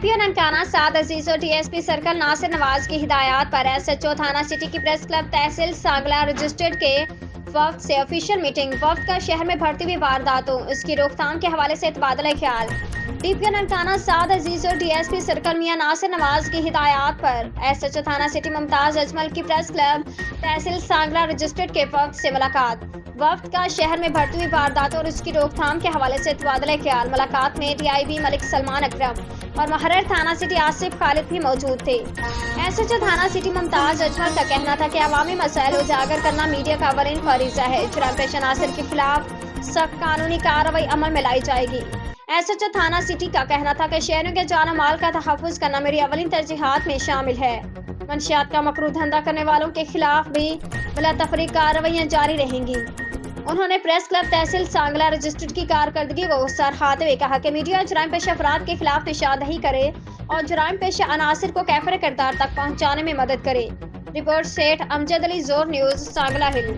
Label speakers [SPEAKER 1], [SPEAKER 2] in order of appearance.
[SPEAKER 1] DPO Nankana साद अजीज और DSP circle Nasir Nawaz की हिदायत पर एसएचओ थाना सिटी की प्रेस क्लब तहसील सांगला रजिस्टर्ड के वक्त से ऑफिशियल मीटिंग। वक्त का शहर में बढ़ती हुई वारदातों इसकी रोकथाम के हवाले से तबादला ख्याल। डीपीओ ननकाना साद अजीज और डीएसपी सर्कल मियां नासिर नवाज की हिदायत पर एसएचओ थाना सिटी मुमताज अजमल की प्रेस क्लब तहसील सांगला रजिस्टर्ड के वक्त से मुलाकात। वक्त का शहर में बढ़ती हुई वारदातों और उसकी रोकथाम के हवाले से तबादला ख्याल। मुलाकात में डीआईबी मलिक सलमान अकरम और मुहर्रिर थाना सिटी आसिफ खालिद भी मौजूद थे। एसएचओ थाना सिटी मुमताज अजमल का कहना था कि अवामी मसाइल उजागर करना मीडिया का अवलिन फरीज़ा है। जुर्म पेशा नासिर के खिलाफ सख्त कानूनी कार्रवाई अमल में लाई जाएगी। एसएचओ थाना सिटी का कहना था कि शहरों के जान और माल का तहफ़्फ़ुज़ करना मेरी अवलिन तरजीहात में शामिल है। मंशियात का मकरूह धंधा करने वालों के खिलाफ भी बिला तफरीक कार्रवाइयाँ जारी रहेंगी। उन्होंने प्रेस क्लब तहसील सांगला रजिस्टर्ड की कारकर्दगी को सराहते हुए कहा कि मीडिया जुर्म पेशा अफराद के खिलाफ निशानदही करे और जुर्म पेशा अनासिर को कैफर किरदार तक पहुँचाने में मदद करे। रिपोर्ट सेठ अमजद अली, जोर न्यूज़, सांगला हिल।